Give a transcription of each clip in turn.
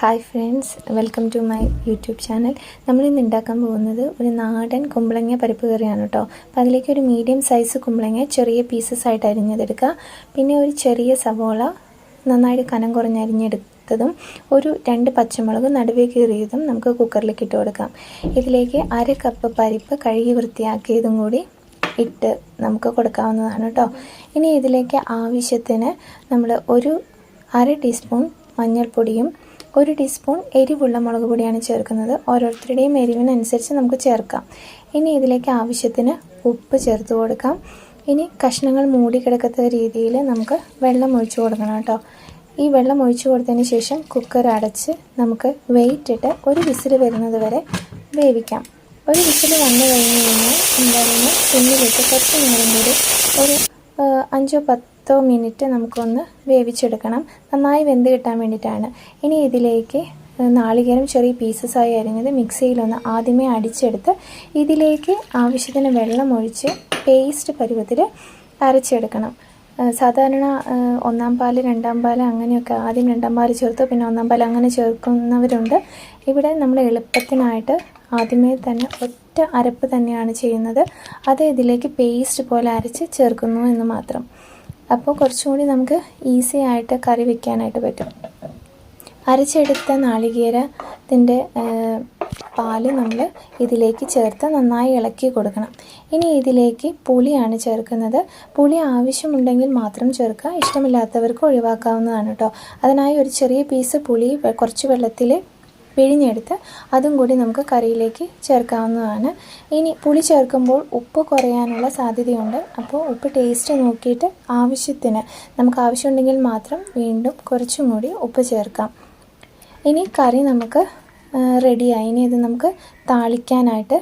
Hi friends, welcome to my YouTube channel. നമ്മളിന്ന് ഉണ്ടാക്കാൻ പോകുന്നത് ഒരു നാടൻ കുമ്പളങ്ങ പരിപ്പ് കറിയാണ് കേട്ടോ. അപ്പോൾ അതിലേക്ക് ഒരു മീഡിയം സൈസ് കുമ്പളങ്ങ ചെറിയ പീസസ് ആയിട്ട് അരിഞ്ഞെടുക്കുക. പിന്നെ ഒരു ചെറിയ സവോള നന്നായിട്ട് കനം കുറഞ്ഞ് അരിഞ്ഞെടുത്തതും ഒരു 2 പച്ചമുളക് നടുവേ കീറിയതും നമുക്ക് കുക്കറിലേക്ക് ഇട്ട് കൊടുക്കാം. ഇതിലേക്ക് 1/2 കപ്പ് പരിപ്പ് കഴുകി വൃത്തിയാക്കിയതും കൂടി ഇട്ട് നമുക്ക് കൊടുക്കാവുന്നതാണ് കേട്ടോ. ഇനി ഇതിലേക്ക് ആവശ്യത്തിന് നമ്മൾ ഒരു 1/2 ടീസ്പൂൺ മഞ്ഞൾപ്പൊടിയും 1 ടീസ്പൂൺ എരിവുള്ള മുളക് പൊടിയാണ് ചേർക്കുന്നത്. ഓരോരുത്തരുടെയും എരിവിനനുസരിച്ച് നമുക്ക് ചേർക്കാം. ഇനി ഇതിലേക്ക് ആവശ്യത്തിന് ഉപ്പ് ചേർത്ത് കൊടുക്കാം. ഇനി കഷ്ണങ്ങൾ മൂടിക്കിടക്കത്ത രീതിയിൽ നമുക്ക് വെള്ളം ഒഴിച്ചു കൊടുക്കണം കേട്ടോ. ഈ വെള്ളം ഒഴിച്ചു കൊടുത്തതിന് ശേഷം കുക്കർ അടച്ച് നമുക്ക് വെയിറ്റ് ഇട്ട് ഒരു വിസിൽ വരുന്നത് വരെ വേവിക്കാം. ഒരു വിസിൽ വന്നു കഴിഞ്ഞ് കഴിഞ്ഞാൽ എന്തായാലും സിമ്മിലിട്ട് കുറച്ച് നേരം കൂടി ഒരു 5-10 മിനിറ്റ് നമുക്കൊന്ന് വേവിച്ചെടുക്കണം. നന്നായി വെന്ത് കിട്ടാൻ വേണ്ടിയിട്ടാണ്. ഇനി ഇതിലേക്ക് നാളികേരം ചെറിയ പീസസായി അരിഞ്ഞത് മിക്സിയിലൊന്ന് ആദ്യമേ അടിച്ചെടുത്ത് ഇതിലേക്ക് ആവശ്യത്തിന് വെള്ളം ഒഴിച്ച് പേസ്റ്റ് പരുവത്തിൽ അരച്ചെടുക്കണം. സാധാരണ 1-ാം പാല് 2-ാം പാല് അങ്ങനെയൊക്കെ ആദ്യം 2-ാം പാല് ചേർത്ത് പിന്നെ 1-ാം പാല് അങ്ങനെ ചേർക്കുന്നവരുണ്ട്. ഇവിടെ നമ്മൾ എളുപ്പത്തിനായിട്ട് ആദ്യമേ തന്നെ ഒറ്റ അരപ്പ് തന്നെയാണ് ചെയ്യുന്നത്. അത് ഇതിലേക്ക് പേസ്റ്റ് പോലെ അരച്ച് ചേർക്കുന്നു എന്ന് മാത്രം. അപ്പോൾ കുറച്ചും കൂടി നമുക്ക് ഈസി ആയിട്ട് കറി വയ്ക്കാനായിട്ട് പറ്റും. അരച്ചെടുത്ത നാളികേരത്തിൻ്റെ പാല് നമ്മൾ ഇതിലേക്ക് ചേർത്ത് നന്നായി ഇളക്കി കൊടുക്കണം. ഇനി ഇതിലേക്ക് പുളിയാണ് ചേർക്കുന്നത്. പുളി ആവശ്യമുണ്ടെങ്കിൽ മാത്രം ചേർക്കുക, ഇഷ്ടമില്ലാത്തവർക്ക് ഒഴിവാക്കാവുന്നതാണ് കേട്ടോ. അതിനായി ഒരു ചെറിയ പീസ് പുളി കുറച്ച് വെള്ളത്തിൽ പിഴിഞ്ഞെടുത്ത് അതും കൂടി നമുക്ക് കറിയിലേക്ക് ചേർക്കാവുന്നതാണ്. ഇനി പുളി ചേർക്കുമ്പോൾ ഉപ്പ് കുറയാനുള്ള സാധ്യതയുണ്ട്. അപ്പോൾ ഉപ്പ് ടേസ്റ്റ് നോക്കിയിട്ട് ആവശ്യത്തിന് നമുക്ക് ആവശ്യമുണ്ടെങ്കിൽ മാത്രം വീണ്ടും കുറച്ചും കൂടി ഉപ്പ് ചേർക്കാം. ഇനി കറി നമുക്ക് റെഡിയായി. ഇനി ഇത് നമുക്ക് താളിക്കാനായിട്ട്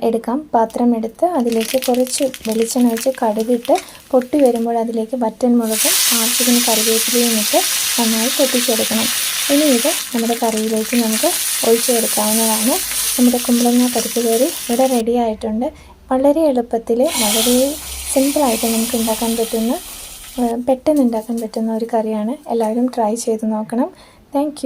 എടുക്കാം. പാത്രം എടുത്ത് അതിലേക്ക് കുറച്ച് വെളിച്ചെണ്ണ ഒഴിച്ച് കടുകിട്ട് പൊട്ടി വരുമ്പോൾ അതിലേക്ക് വറ്റൻമുളകും ആവശ്യത്തിന് കറിവേപ്പിലയും ഇട്ട് നന്നായി പൊട്ടിച്ചെടുക്കണം. ഇനി ഇത് നമ്മുടെ കറിയിലേക്ക് നമുക്ക് ഒഴിച്ചെടുക്കാവുന്നതാണ്. നമ്മുടെ കുമ്പളങ്ങ പരിപ്പ് കറി ഇവിടെ റെഡി ആയിട്ടുണ്ട്. വളരെ എളുപ്പത്തിൽ വളരെ സിമ്പിളായിട്ട് നമുക്ക് ഉണ്ടാക്കാൻ പറ്റുന്ന പെട്ടെന്ന് ഉണ്ടാക്കാൻ പറ്റുന്ന ഒരു കറിയാണ്. എല്ലാവരും ട്രൈ ചെയ്ത് നോക്കണം. താങ്ക്